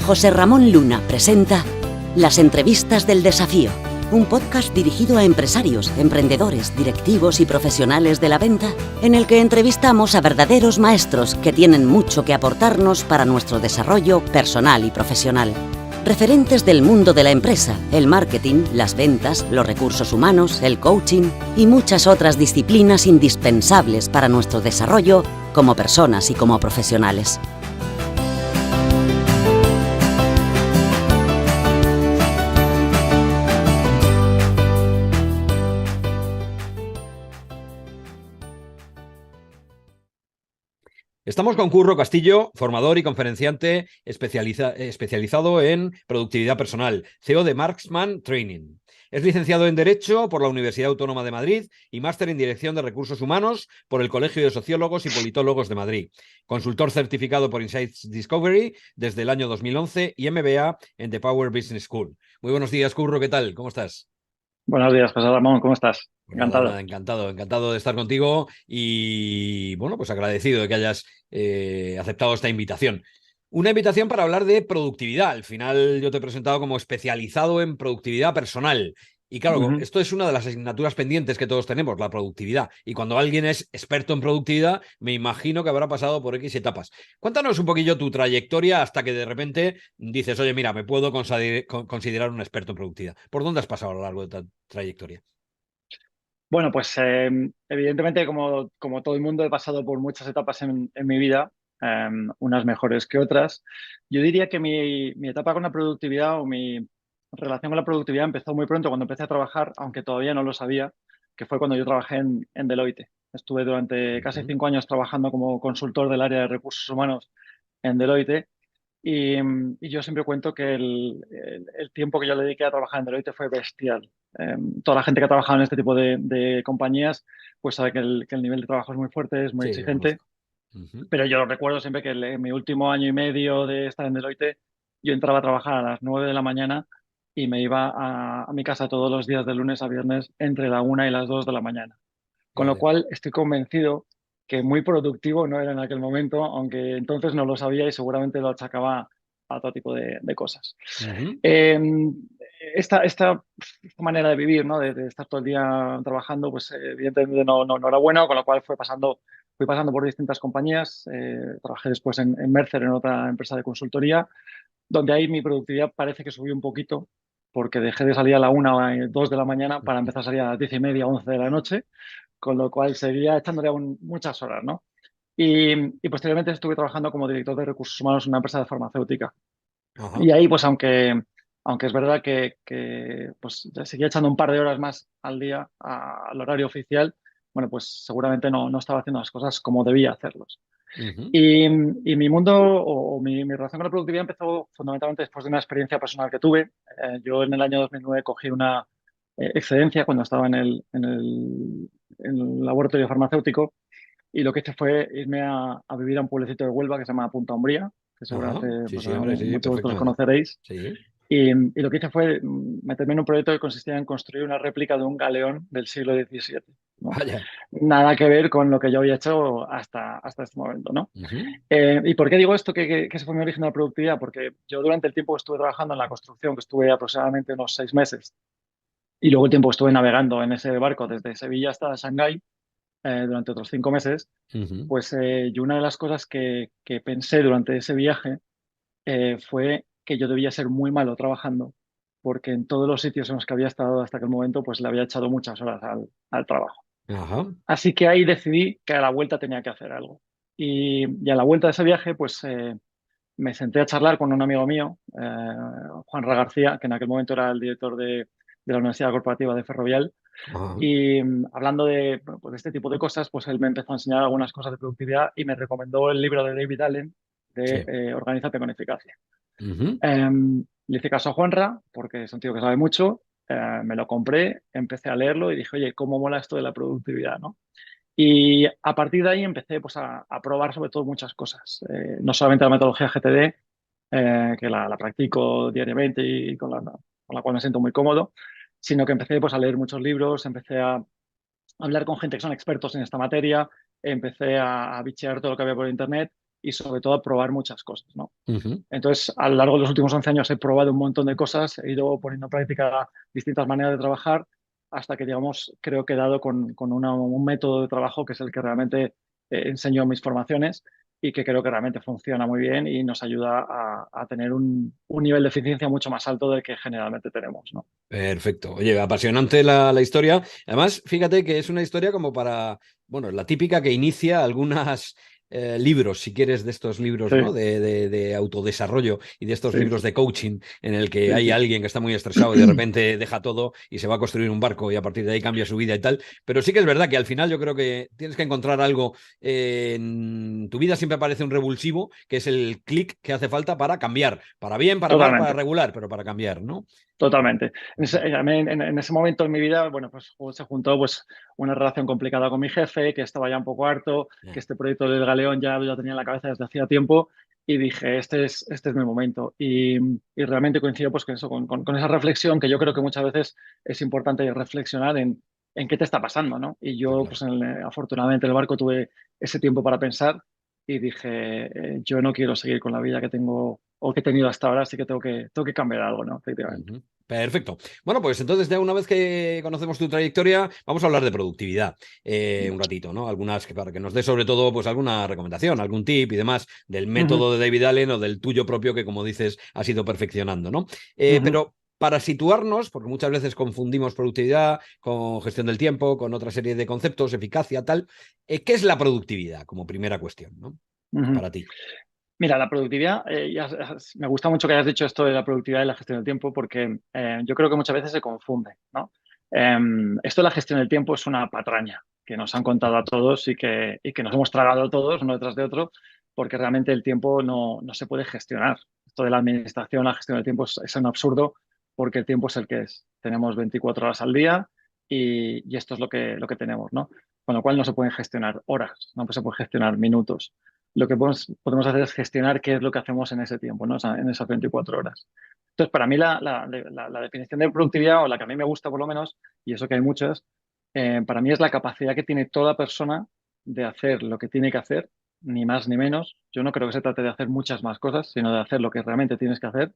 José Ramón Luna presenta Las Entrevistas del Desafío, un podcast dirigido a empresarios, emprendedores, directivos y profesionales de la venta, en el que entrevistamos a verdaderos maestros que tienen mucho que aportarnos para nuestro desarrollo personal y profesional. Referentes del mundo de la empresa, el marketing, las ventas, los recursos humanos, el coaching y muchas otras disciplinas indispensables para nuestro desarrollo como personas y como profesionales. Estamos con Curro Castillo, formador y conferenciante especializado en productividad personal, CEO de Marksman Training. Es licenciado en Derecho por la Universidad Autónoma de Madrid y máster en Dirección de Recursos Humanos por el Colegio de Sociólogos y Politólogos de Madrid. Consultor certificado por Insights Discovery desde el año 2011 y MBA en The Power Business School. Muy buenos días, Curro, ¿qué tal? ¿Cómo estás? Buenos días, José Ramón, ¿cómo estás? Pues Encantado. nada, encantado de estar contigo y, bueno, pues agradecido de que hayas aceptado esta invitación. Una invitación para hablar de productividad. Al final yo te he presentado como especializado en productividad personal. Y claro, esto es una de las asignaturas pendientes que todos tenemos, la productividad. Y cuando alguien es experto en productividad, me imagino que habrá pasado por X etapas. Cuéntanos un poquillo tu trayectoria hasta que de repente dices, oye, mira, me puedo considerar un experto en productividad. ¿Por dónde has pasado a lo largo de tu trayectoria? Bueno, pues evidentemente, como todo el mundo, he pasado por muchas etapas en mi vida, unas mejores que otras. Yo diría que mi etapa con la productividad o mi relación con la productividad empezó muy pronto cuando empecé a trabajar, aunque todavía no lo sabía, que fue cuando yo trabajé en Deloitte. Estuve durante casi 5 años trabajando como consultor del área de recursos humanos en Deloitte. Y yo siempre cuento que el tiempo que yo le dediqué a trabajar en Deloitte fue bestial. Toda la gente que ha trabajado en este tipo de compañías pues sabe que el nivel de trabajo es muy fuerte, es muy Sí, lo exigente, conozco. Uh-huh. pero yo recuerdo siempre que en mi último año y medio de estar en Deloitte yo entraba a trabajar a las 9 de la mañana y me iba a mi casa todos los días de lunes a viernes entre la 1 y las 2 de la mañana. Con lo Vale. cual estoy convencido que muy productivo no era en aquel momento, aunque entonces no lo sabía y seguramente lo achacaba a otro tipo de cosas. Uh-huh. Eh, esta manera de vivir, ¿no? De estar todo el día trabajando, pues evidentemente no era bueno, con lo cual fui pasando por distintas compañías. Trabajé después en Mercer, en otra empresa de consultoría, donde ahí mi productividad parece que subió un poquito, porque dejé de salir a la 1 o 2 de la mañana para empezar a salir a las 10:30, 11 de la noche, con lo cual seguía echándole aún muchas horas, ¿no? Y posteriormente estuve trabajando como director de recursos humanos en una empresa de farmacéutica. Ajá. Y ahí, pues aunque es verdad que pues, seguía echando un par de horas más al día al horario oficial, bueno, pues seguramente no estaba haciendo las cosas como debía hacerlos. Uh-huh. Y mi mundo o mi relación con la productividad empezó fundamentalmente después de una experiencia personal que tuve. Yo en el año 2009 cogí una excedencia cuando estaba en el laboratorio farmacéutico, y lo que hice fue irme a vivir a un pueblecito de Huelva que se llama Punta Umbría, que Ajá. seguramente Sí, pues, sí, hombre, sí, muchos de vosotros perfectamente. conoceréis. Sí. Y lo que hice fue meterme en un proyecto que consistía en construir una réplica de un galeón del siglo XVII, ¿no? Vaya. Nada que ver con lo que yo había hecho hasta este momento, ¿no? Uh-huh. ¿Y por qué digo esto, que ese fue mi origen de la productividad? Porque yo durante el tiempo que estuve trabajando en la construcción, que estuve aproximadamente unos 6 meses, y luego el tiempo que estuve navegando en ese barco desde Sevilla hasta Shanghái, durante otros 5 meses, Uh-huh. pues yo una de las cosas que pensé durante ese viaje fue que yo debía ser muy malo trabajando, porque en todos los sitios en los que había estado hasta aquel momento, pues le había echado muchas horas al trabajo. Ajá. Así que ahí decidí que a la vuelta tenía que hacer algo. Y a la vuelta de ese viaje, pues me senté a charlar con un amigo mío, Juan Ra García, que en aquel momento era el director de la Universidad Corporativa de Ferrovial. Ajá. Y hablando bueno, pues de este tipo de cosas, pues él me empezó a enseñar algunas cosas de productividad y me recomendó el libro de David Allen de Sí. Organízate con eficacia. Uh-huh. Le hice caso a Juanra, porque es un tío que sabe mucho, me lo compré, empecé a leerlo y dije, oye, ¿cómo mola esto de la productividad, no? Y a partir de ahí empecé pues, a probar sobre todo muchas cosas. No solamente la metodología GTD, que la practico diariamente y con la cual me siento muy cómodo, sino que empecé pues, a leer muchos libros, empecé a hablar con gente que son expertos en esta materia, empecé a bichear todo lo que había por internet y sobre todo a probar muchas cosas, ¿no? Ujú. Entonces, a lo largo de los últimos 11 años he probado un montón de cosas, he ido poniendo en práctica distintas maneras de trabajar hasta que, digamos, creo que he dado con un método de trabajo que es el que realmente enseño en mis formaciones y que creo que realmente funciona muy bien y nos ayuda a tener un nivel de eficiencia mucho más alto del que generalmente tenemos, ¿no? Perfecto. Oye, apasionante la historia. Además, fíjate que es una historia como para, bueno, la típica que inicia algunas libros, si quieres, de estos libros, Sí, ¿no? De autodesarrollo y de estos sí, libros de coaching en el que sí, hay sí. alguien que está muy estresado y de repente deja todo y se va a construir un barco y a partir de ahí cambia su vida y tal. Pero sí que es verdad que al final yo creo que tienes que encontrar algo en tu vida siempre aparece un revulsivo, que es el clic que hace falta para cambiar, para bien, para mal, para Totalmente. regular, pero para cambiar, ¿no? Totalmente. En ese momento en mi vida, bueno, pues se juntó pues una relación complicada con mi jefe, que estaba ya un poco harto, que este proyecto del Galeón ya lo tenía en la cabeza desde hacía tiempo y dije, este es mi momento. Y realmente coincido pues con eso, con esa reflexión que yo creo que muchas veces es importante reflexionar en qué te está pasando, ¿no? Y Está yo, claro. pues afortunadamente en el barco tuve ese tiempo para pensar y dije, yo no quiero seguir con la vida que tengo o que he tenido hasta ahora, así que tengo que cambiar algo, ¿no? Efectivamente. Ujú. Perfecto. Bueno, pues entonces ya una vez que conocemos tu trayectoria, vamos a hablar de productividad un ratito, ¿no? Algunas que para que nos dé sobre todo pues alguna recomendación, algún tip y demás del Ujú, método de David Allen o del tuyo propio que como dices has ido perfeccionando, ¿no? ujú. Pero para situarnos, porque muchas veces confundimos productividad con gestión del tiempo, con otra serie de conceptos, eficacia, tal, ¿qué es la productividad como primera cuestión, ¿no? Ujú. Para ti. Mira, la productividad, me gusta mucho que hayas dicho esto de la productividad y la gestión del tiempo porque yo creo que muchas veces se confunde, ¿no? Esto de la gestión del tiempo es una patraña que nos han contado a todos y que nos hemos tragado todos uno detrás de otro porque realmente el tiempo no se puede gestionar. Esto de la administración, la gestión del tiempo es un absurdo porque el tiempo es el que es. Tenemos 24 horas al día y esto es lo que tenemos, ¿no? Con lo cual no se pueden gestionar horas, no se pueden gestionar minutos. Lo que podemos hacer es gestionar qué es lo que hacemos en ese tiempo, ¿no? O sea, en esas 24 horas. Entonces, para mí la definición de productividad, o la que a mí me gusta por lo menos, y eso que hay muchas, para mí es la capacidad que tiene toda persona de hacer lo que tiene que hacer, ni más ni menos. Yo no creo que se trate de hacer muchas más cosas, sino de hacer lo que realmente tienes que hacer,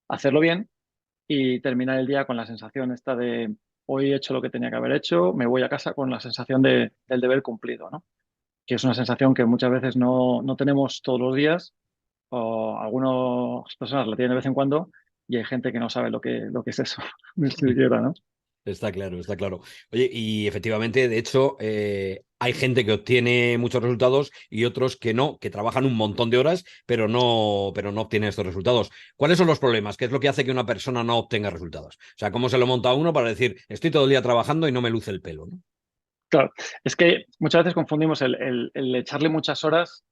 hacerlo bien y terminar el día con la sensación esta de hoy he hecho lo que tenía que haber hecho, me voy a casa con la sensación del deber cumplido, ¿no? Que es una sensación que muchas veces no tenemos todos los días, o algunas personas la tienen de vez en cuando, y hay gente que no sabe lo que es eso, ni siquiera, ¿no? Está claro, está claro. Oye, y efectivamente, de hecho, hay gente que obtiene muchos resultados y otros que no, que trabajan un montón de horas, pero no obtienen estos resultados. ¿Cuáles son los problemas? ¿Qué es lo que hace que una persona no obtenga resultados? O sea, ¿cómo se lo monta uno para decir, estoy todo el día trabajando y no me luce el pelo, ¿no? Claro, es que muchas veces confundimos el echarle muchas horas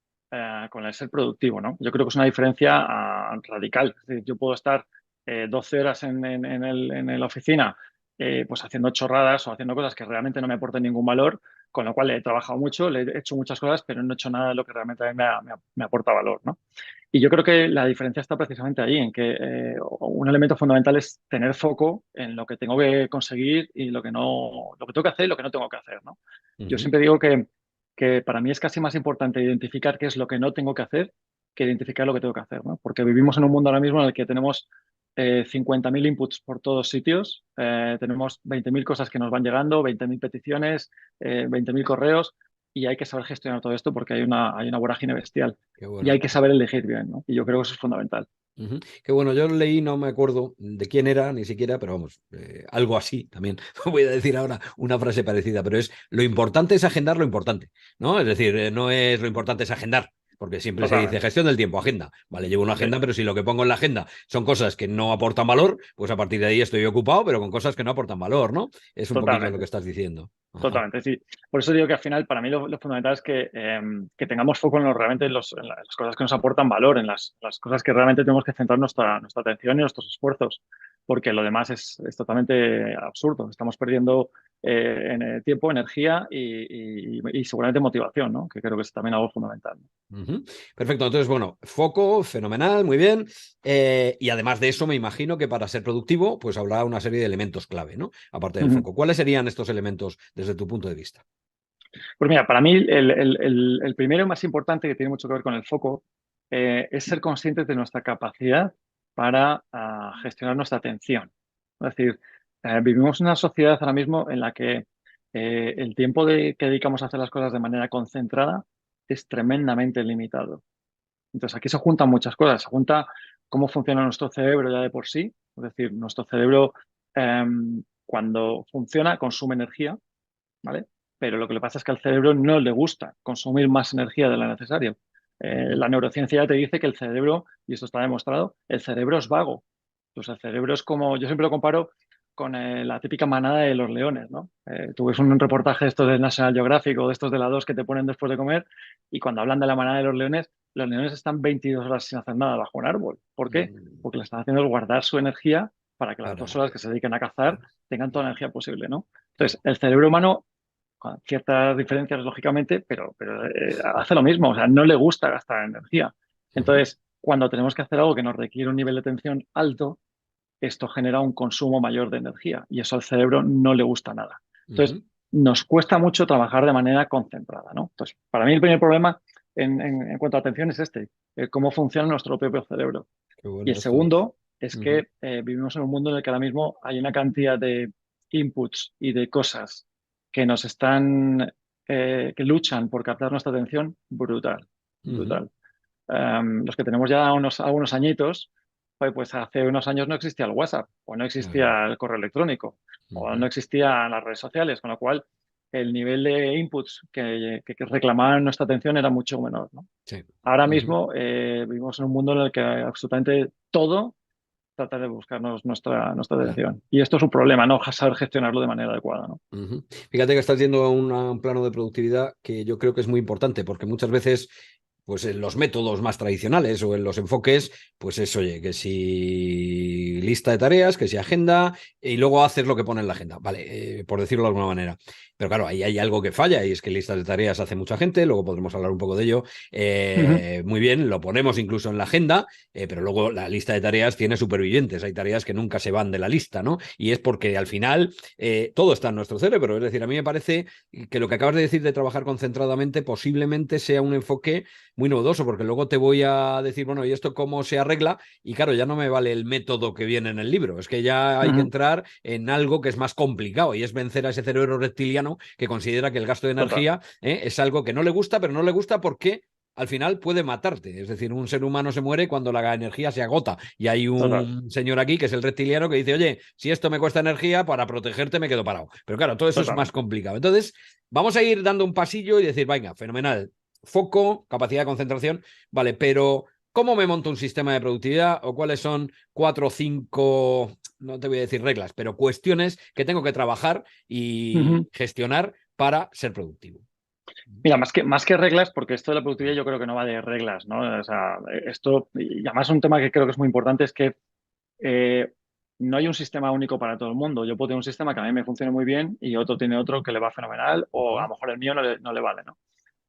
con el ser productivo, ¿no? Yo creo que es una diferencia radical. Es decir, yo puedo estar 12 horas en la oficina pues haciendo chorradas o haciendo cosas que realmente no me aporten ningún valor, con lo cual he trabajado mucho, le he hecho muchas cosas, pero no he hecho nada de lo que realmente a mí me aporta valor, ¿no? Y yo creo que la diferencia está precisamente ahí, en que un elemento fundamental es tener foco en lo que tengo que conseguir y lo que no, lo que tengo que hacer y lo que no tengo que hacer, ¿no? Yo Ujú. siempre digo que para mí es casi más importante identificar qué es lo que no tengo que hacer que identificar lo que tengo que hacer, ¿no? Porque vivimos en un mundo ahora mismo en el que tenemos 50.000 inputs por todos sitios, tenemos 20.000 cosas que nos van llegando, 20.000 peticiones, 20.000 correos, y hay que saber gestionar todo esto porque hay una vorágine bestial. Qué Y hay bueno. que saber elegir bien, ¿no? Y yo creo que eso es fundamental. Ujú. Qué bueno, yo leí, no me acuerdo de quién era ni siquiera, pero vamos, algo así también. Voy a decir ahora una frase parecida, pero es lo importante es agendar lo importante, ¿no? Es decir, no es lo importante es agendar, porque siempre se dice Totalmente. gestión del tiempo, agenda. Vale, llevo una Sí, agenda, pero si lo que pongo en la agenda son cosas que no aportan valor, pues a partir de ahí estoy ocupado, pero con cosas que no aportan valor, ¿no? Es un poquito lo que totalmente. estás diciendo. Ajá. Totalmente, sí. Por eso digo que al final, para mí lo fundamental es que tengamos foco realmente en las cosas que nos aportan valor, en las cosas que realmente tenemos que centrar nuestra atención y nuestros esfuerzos, porque lo demás es totalmente absurdo. Estamos perdiendo tiempo, energía y seguramente motivación, ¿no? Que creo que es también algo fundamental. Ujú. Perfecto, entonces, bueno, foco, fenomenal, muy bien. Y además de eso, me imagino que para ser productivo, pues habrá una serie de elementos clave, ¿no? Aparte del Ujú. foco. ¿Cuáles serían estos elementos desde tu punto de vista? Pues mira, para mí el primero y más importante que tiene mucho que ver con el foco es ser conscientes de nuestra capacidad para gestionar nuestra atención. Es decir, vivimos en una sociedad ahora mismo en la que el tiempo que dedicamos a hacer las cosas de manera concentrada es tremendamente limitado. Entonces aquí se juntan muchas cosas. Se junta cómo funciona nuestro cerebro ya de por sí. Es decir, nuestro cerebro cuando funciona consume energía, ¿vale? Pero lo que le pasa es que al cerebro no le gusta consumir más energía de la necesaria. La neurociencia ya te dice que el cerebro, y esto está demostrado, el cerebro es vago. Pues el cerebro es como, yo siempre lo comparo con la típica manada de los leones, ¿no? Tú ves un reportaje de estos de National Geographic o de estos de la 2 que te ponen después de comer y cuando hablan de la manada de los leones están 22 horas sin hacer nada bajo un árbol. ¿Por qué? Porque lo que están haciendo es guardar su energía para que las Claro, 2 horas que se dediquen a cazar tengan toda la energía posible, ¿no? Entonces, el cerebro humano con ciertas diferencias, lógicamente, pero hace lo mismo, o sea, no le gusta gastar energía. Entonces, cuando tenemos que hacer algo que nos requiere un nivel de atención alto, esto genera un consumo mayor de energía y eso al cerebro no le gusta nada. Entonces, nos cuesta mucho trabajar de manera concentrada, ¿no? Entonces, para mí el primer problema en cuanto a atención es este, cómo funciona nuestro propio cerebro. qué Y el bueno esto. segundo es que vivimos en un mundo en el que ahora mismo hay una cantidad de inputs y de cosas que nos están, que luchan por captar nuestra atención, brutal, brutal. Los que tenemos ya algunos añitos, pues hace unos años no existía el WhatsApp, o no Claro. existía el correo electrónico, o no existían las redes sociales, con lo cual el nivel de inputs que reclamaban nuestra atención era mucho menor, ¿no? Sí. Ahora mismo vivimos en un mundo en el que absolutamente todo trata de buscarnos nuestra Claro. atención. Y esto es un problema, ¿no? Saber gestionarlo de manera adecuada, ¿no? Fíjate que estás yendo a un plano de productividad que yo creo que es muy importante, porque muchas veces, pues en los métodos más tradicionales o en los enfoques, pues es, oye, que si lista de tareas, que si agenda, y luego haces lo que pone en la agenda, vale, por decirlo de alguna manera. Pero claro, ahí hay algo que falla, y es que listas de tareas hace mucha gente, luego podremos hablar un poco de ello. Ujú. Muy bien, lo ponemos incluso en la agenda, pero luego la lista de tareas tiene supervivientes, hay tareas que nunca se van de la lista, ¿no? Y es porque al final todo está en nuestro cerebro. Es decir, a mí me parece que lo que acabas de decir de trabajar concentradamente posiblemente sea un enfoque muy novedoso, porque luego te voy a decir, bueno, ¿y esto cómo se arregla? Y claro, ya no me vale el método que viene en el libro, es que ya hay que Ujú. entrar en algo que es más complicado y es vencer a ese cerebro reptiliano que considera que el gasto de Total, energía es algo que no le gusta, pero no le gusta porque al final puede matarte. Es decir, un ser humano se muere cuando la energía se agota. Y hay total, un señor aquí que es el reptiliano que dice, oye, si esto me cuesta energía, para protegerte me quedo parado. Pero claro, todo eso es más totalmente. complicado. Entonces, vamos a ir dando un pasillo y decir, venga, fenomenal. Foco, capacidad de concentración, vale, pero ¿cómo me monto un sistema de productividad o cuáles son 4 o 5, no te voy a decir reglas, pero cuestiones que tengo que trabajar y Ujú. gestionar para ser productivo? Mira, más que reglas, porque esto de la productividad yo creo que no va de reglas, ¿no? O sea, esto, y además un tema que creo que es muy importante es que eh, no hay un sistema único para todo el mundo. Yo puedo tener un sistema que a mí me funcione muy bien y otro tiene otro que le va fenomenal o a lo mejor el mío no le vale, ¿no?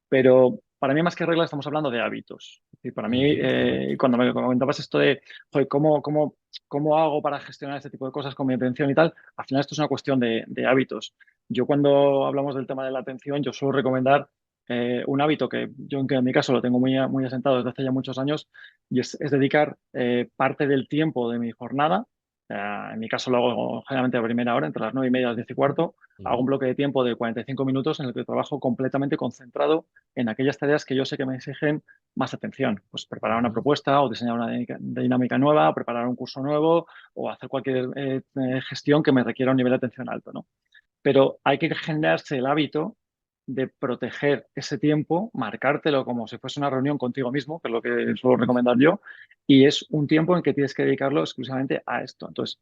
Pero para mí, más que reglas, estamos hablando de hábitos. Es decir, para mí, Correcto. cuando me comentabas esto de, joder, ¿cómo hago para gestionar este tipo de cosas con mi atención y tal? Al final, esto es una cuestión de hábitos. Yo, cuando hablamos del tema de la atención, yo suelo recomendar un hábito que yo, en mi caso, lo tengo muy asentado desde hace ya muchos años, y es dedicar parte del tiempo de mi jornada. En mi caso, lo hago generalmente a primera hora, entre las 9:30 y las 10:15. Hago un bloque de tiempo de 45 minutos en el que trabajo completamente concentrado en aquellas tareas que yo sé que me exigen más atención. Pues preparar una propuesta o diseñar una dinámica nueva, o preparar un curso nuevo o hacer cualquier gestión que me requiera un nivel de atención alto, ¿no? Pero hay que generarse el hábito de proteger ese tiempo, marcártelo como si fuese una reunión contigo mismo, que es lo que suelo recomendar yo, y es un tiempo en que tienes que dedicarlo exclusivamente a esto. Entonces,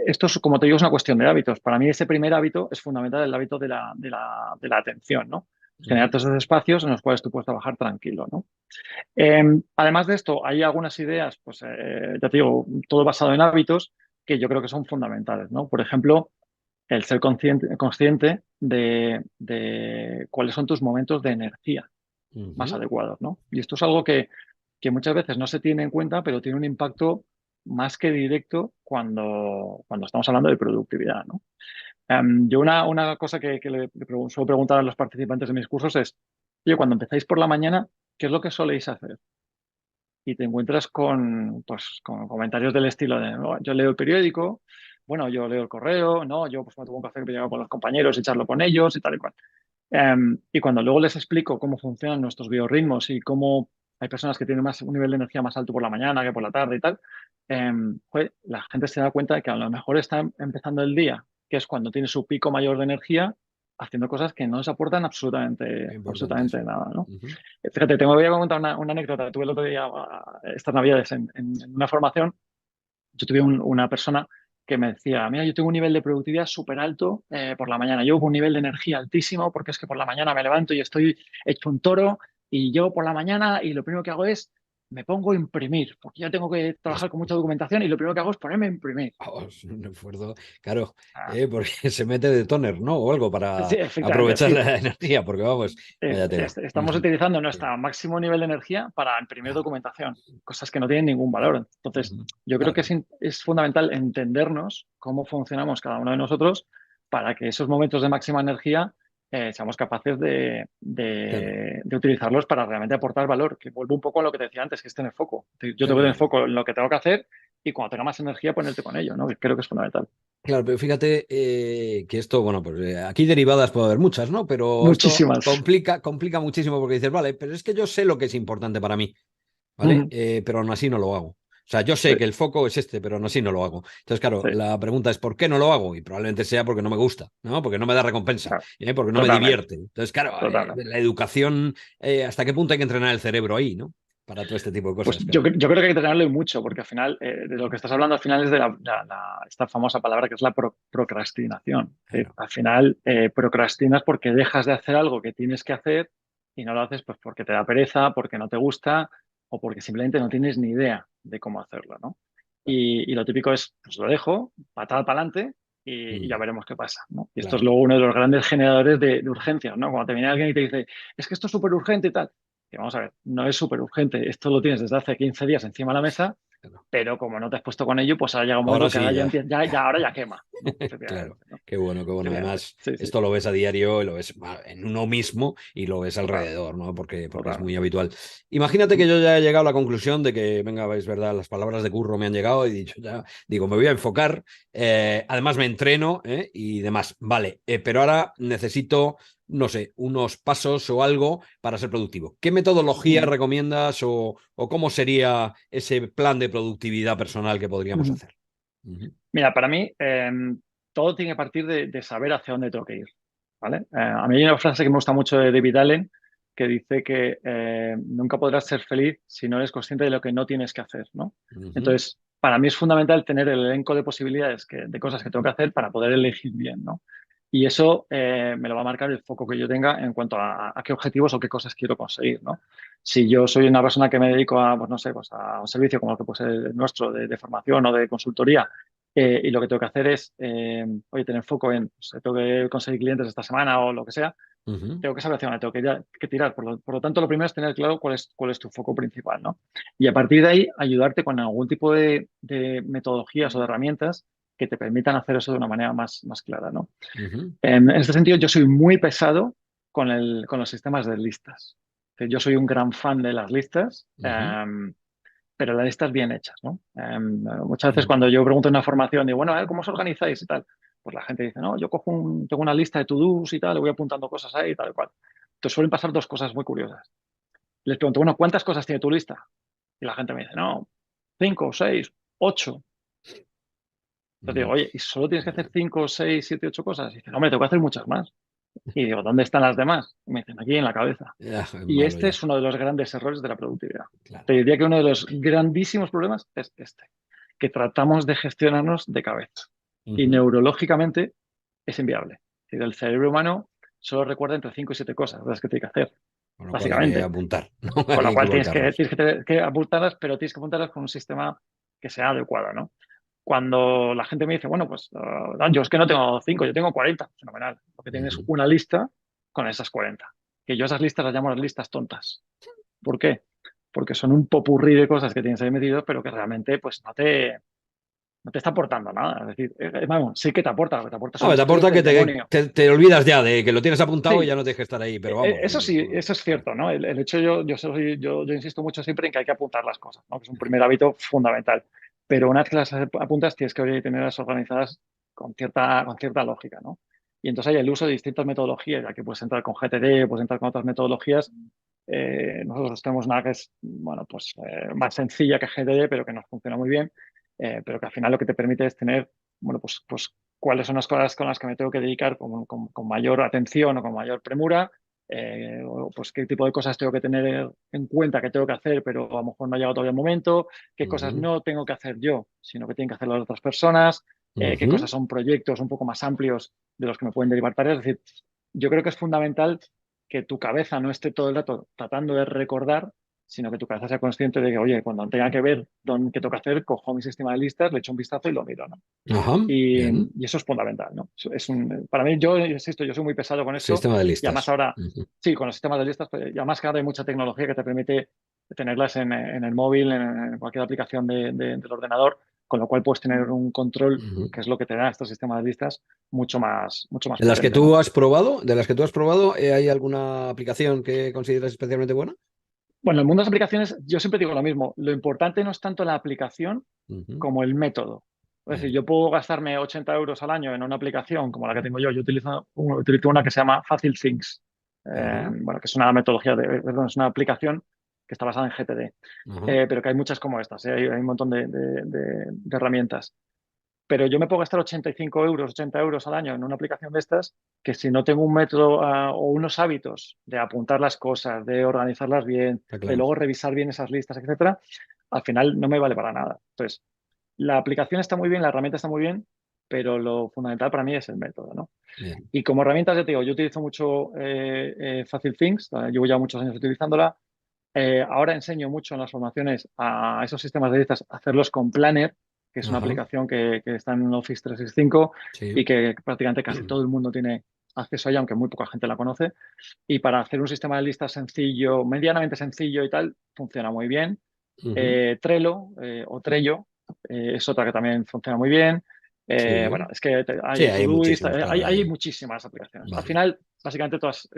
esto es, como te digo, es una cuestión de hábitos. Para mí ese primer hábito es fundamental, el hábito de la atención, ¿no? Generarte esos espacios en los cuales tú puedes trabajar tranquilo, ¿no? Además de esto, hay algunas ideas, pues ya te digo, todo basado en hábitos que yo creo que son fundamentales, ¿no? Por ejemplo, el ser consciente de cuáles son tus momentos de energía más adecuados, ¿no? Y esto es algo que muchas veces no se tiene en cuenta, pero tiene un impacto más que directo cuando estamos hablando de productividad, ¿no? Yo una cosa que suelo preguntar a los participantes de mis cursos es, oye, cuando empezáis por la mañana, ¿qué es lo que soléis hacer? Y te encuentras pues, con comentarios del estilo de, "No, yo leo el periódico, bueno, yo leo el correo, no, yo pues me tomo un café que llevo con los compañeros y charlo con ellos y tal y cual". Y cuando luego les explico cómo funcionan nuestros biorritmos y cómo hay personas que tienen un nivel de energía más alto por la mañana que por la tarde y tal, joder, la gente se da cuenta de que a lo mejor está empezando el día, que es cuando tiene su pico mayor de energía, haciendo cosas que no les aportan Qué importante absolutamente eso. nada, ¿no? Ujú. Fíjate, te voy a contar una anécdota. Tuve el otro día, estas navidades, en una formación. Yo tuve una persona que me decía, mira, yo tengo un nivel de productividad súper alto por la mañana. Yo con un nivel de energía altísimo porque es que por la mañana me levanto y estoy hecho un toro y yo por la mañana y lo primero que hago es me pongo a imprimir porque ya tengo que trabajar con mucha documentación y lo primero que hago es ponerme a imprimir. Es un esfuerzo, claro, Ah, porque se mete de toner, ¿no? O algo sí, para efectivamente, aprovechar sí. la energía, porque vamos, vaya tela. Estamos Ujú. utilizando Sí, nuestro máximo nivel de energía para imprimir claro, documentación, cosas que no tienen ningún valor. Entonces, ujú. yo creo que Claro, es fundamental entendernos cómo funcionamos cada uno de nosotros para que esos momentos de máxima energía seamos capaces claro, de utilizarlos para realmente aportar valor, que vuelvo un poco a lo que te decía antes, que es tener foco. Yo tengo que tener claro. foco en lo que tengo que hacer y cuando tenga más energía ponerte con ello, ¿no? Que creo que es fundamental. Claro, pero fíjate que esto, bueno, pues aquí derivadas puede haber muchas, ¿no? Pero esto Muchísimas. complica muchísimo porque dices, vale, pero es que yo sé lo que es importante para mí, ¿vale? Ujú. Pero aún así no lo hago. O sea, yo Sí, sé que el foco es este, pero aún así no lo hago. Entonces, claro, sí, la pregunta es ¿por qué no lo hago? Y probablemente sea porque no me gusta, ¿no? Porque no me da recompensa, claro, porque no me totalmente, divierte. Entonces, claro, totalmente. la educación, ¿hasta qué punto hay que entrenar el cerebro ahí, ¿no? Para todo este tipo de Pues cosas, yo, claro. yo creo que hay que tenerlo y mucho, porque al final, de lo que estás hablando al final es de esta famosa palabra que es la procrastinación. Claro. Al final, procrastinas porque dejas de hacer algo que tienes que hacer y no lo haces pues porque te da pereza, porque no te gusta o porque simplemente no tienes ni idea de cómo hacerlo, ¿no? Y lo típico es, pues lo dejo, patada para adelante y ya Mm, veremos qué pasa, ¿no? Y esto es claro. luego uno de los grandes generadores de urgencias, ¿no? Cuando te viene alguien y te dice, es que esto es súper urgente y tal. Que vamos a ver, no es súper urgente. Esto lo tienes desde hace 15 días encima de la mesa, Claro. pero como no te has puesto con ello, pues ahora llega un Ahora momento que sí, ahora ya, ya. ahora ya quema, ¿no? Claro, Efectivamente, ¿no? qué bueno, qué bueno. Efectivamente. Además, Sí, sí, esto lo ves a diario, y lo ves en uno mismo y lo ves total, alrededor, ¿no? Porque es total. muy habitual. Imagínate que yo ya he llegado a la conclusión de que, venga, es verdad, las palabras de Curro me han llegado y he dicho ya, digo, me voy a enfocar, además me entreno y demás. Vale, pero ahora necesito, no sé, unos pasos o algo para ser productivo. ¿Qué metodología Mm, recomiendas o cómo sería ese plan de productividad personal que podríamos mm. hacer? Ujú, Mira, para mí todo tiene que partir de saber hacia dónde tengo que ir, ¿vale? A mí hay una frase que me gusta mucho de David Allen que dice que nunca podrás ser feliz si no eres consciente de lo que no tienes que hacer, ¿no? ujú. Entonces, para mí es fundamental tener el elenco de posibilidades de cosas que tengo que hacer para poder elegir bien, ¿no? Y eso me lo va a marcar el foco que yo tenga en cuanto a qué objetivos o qué cosas quiero conseguir, ¿no? Si yo soy una persona que me dedico a, pues no sé, pues a un servicio como el que puede ser el nuestro de formación o de consultoría, y lo que tengo que hacer es, oye, tener foco en, pues, tengo que conseguir clientes esta semana o lo que sea, Ujú, tengo que saber hacia dónde tengo que tirar. Por lo tanto, lo primero es tener claro cuál es tu foco principal, ¿no? Y a partir de ahí, ayudarte con algún tipo de metodologías o de herramientas que te permitan hacer eso de una manera más clara, ¿no? ujú, En este sentido, yo soy muy pesado con los sistemas de listas. Yo soy un gran fan de las listas. ujú, Pero las listas bien hechas, ¿no? Muchas veces ujú. cuando yo pregunto en una formación, digo, bueno, a ver, ¿cómo os organizáis y tal? Pues la gente dice, no, yo tengo una lista de to-dos y tal, le voy apuntando cosas ahí y tal y cual. Entonces suelen pasar dos cosas muy curiosas. Les pregunto, bueno, ¿cuántas cosas tiene tu lista? Y la gente me dice, no, 5, 6, 8. Entonces digo, Ujú. oye, ¿y solo tienes que hacer 5, 6, 7, 8 cosas? Y dice, no, hombre, tengo que hacer muchas más. Y digo, ¿dónde están las demás? Y me dicen, aquí en la cabeza. Ya, es Y malo este ya, es uno de los grandes errores de la productividad. claro. Te diría que uno de los grandísimos problemas es este, que tratamos de gestionarnos de cabeza. Y Ujú. neurológicamente es inviable. Es decir, el cerebro humano solo recuerda entre 5 y 7 cosas las que tiene que hacer, Con lo cual hay que básicamente. apuntar, ¿no? Con lo Hay que cual volcarlos. tienes que apuntarlas, pero tienes que apuntarlas con un sistema que sea adecuado, ¿no? Cuando la gente me dice, bueno, pues yo es que no tengo 5, yo tengo 40, fenomenal. Lo que tienes es Ujú, una lista con esas 40. Que yo esas listas las llamo las listas tontas. ¿Por qué? Porque son un popurrí de cosas que tienes ahí metido, pero que realmente pues no te está aportando nada. Es decir, vamos, sí que te aporta son No, te los estudios aporta que del demonio. te olvidas ya de que lo tienes apuntado y Sí, ya no te dejes estar ahí, pero vamos. eso sí, eso es cierto, ¿no? El hecho, yo insisto mucho siempre en que hay que apuntar las cosas, ¿no? Que es un primer hábito fundamental. Pero una vez que las apuntas, tienes que oye, tenerlas organizadas con cierta lógica, ¿no? Y entonces hay el uso de distintas metodologías, ya que puedes entrar con GTD, puedes entrar con otras metodologías. Nosotros tenemos una que es, bueno, pues más sencilla que GTD, pero que nos funciona muy bien, pero que al final lo que te permite es tener, bueno, pues cuáles son las cosas con las que me tengo que dedicar con mayor atención o con mayor premura, o pues qué tipo de cosas tengo que tener en cuenta que tengo que hacer, pero a lo mejor no ha llegado todavía el momento, qué cosas Ujú, no tengo que hacer yo, sino que tienen que hacer las otras personas, qué ujú. cosas son proyectos un poco más amplios de los que me pueden derivar tareas. Es decir, yo creo que es fundamental que tu cabeza no esté todo el rato tratando de recordar, sino que tu cabeza sea consciente de que, oye, cuando tenga que ver qué tengo que hacer, cojo mi sistema de listas, le echo un vistazo y lo miro, ¿no? Ajá, bien. Y eso es fundamental, ¿no? Para mí, yo insisto, yo soy muy pesado con esto Sistema de y además listas. ahora, Ujú, sí, con los sistemas de listas, pues, y además que ahora hay mucha tecnología que te permite tenerlas en el móvil, en cualquier aplicación del ordenador, con lo cual puedes tener un control, ujú. que es lo que te da estos sistemas de listas, mucho más De las que potente, ¿no? tú has probado, ¿hay alguna aplicación que consideras especialmente buena? Bueno, en el mundo de las aplicaciones, yo siempre digo lo mismo. Lo importante no es tanto la aplicación Ujú, como el método. Es decir, bien. yo puedo gastarme 80 euros al año en una aplicación como la que tengo yo. Yo utilizo una que se llama Facile Things. Ajá, Bueno, que es una perdón, es una aplicación que está basada en GTD. ajá. Pero que hay muchas como estas. Hay un montón de herramientas. Pero yo me puedo gastar 85 euros, 80 euros al año en una aplicación de estas, que si no tengo un método o unos hábitos de apuntar las cosas, de organizarlas bien, Está de claro. luego revisar bien esas listas, etcétera, al final no me vale para nada. Entonces, la aplicación está muy bien, la herramienta está muy bien, pero lo fundamental para mí es el método, ¿no? Bien. Y como herramientas, ya te digo, yo utilizo mucho Facile Things, llevo ya muchos años utilizándola. Ahora enseño mucho en las formaciones a esos sistemas de listas a hacerlos con Planner, que es una Ajá, aplicación que está en Office 365 y sí. que prácticamente casi todo el mundo tiene acceso a ella, aunque muy poca gente la conoce. Y para hacer un sistema de listas sencillo, medianamente sencillo y tal, funciona muy bien. Ujú, Trello o Trello es otra que también funciona muy bien. Bueno, sí. es que Sí, hay hay Todoist, muchísimos, claro. hay muchísimas aplicaciones. Al Vale. final, básicamente todas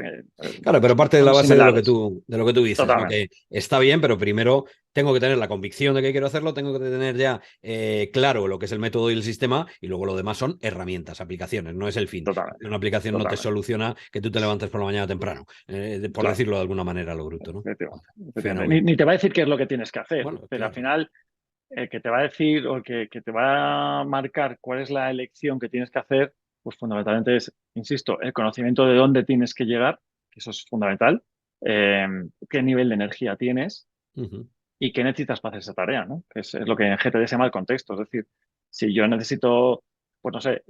Claro, pero parte de la son base similares. de lo que tú dices, ¿no? Totalmente, Que está bien, pero primero tengo que tener la convicción de que quiero hacerlo, tengo que tener ya claro lo que es el método y el sistema, y luego lo demás son herramientas, aplicaciones, no es el fin. totalmente, Una aplicación no te totalmente. soluciona que tú te levantes por la mañana temprano, por Claro, decirlo de alguna manera, lo bruto, ¿no? efectivamente, efectivamente. Fenómeno. Ni te va a decir qué es lo que tienes que hacer, Bueno, pero al claro. final el que te va a decir o que te va a marcar cuál es la elección que tienes que hacer, pues fundamentalmente es, insisto, el conocimiento de dónde tienes que llegar, que eso es fundamental, eh, qué nivel de energía tienes Ujú, y qué necesitas para hacer esa tarea, ¿no? Que es lo que en GTD se llama el contexto. Es decir, si yo necesito, pues no sé,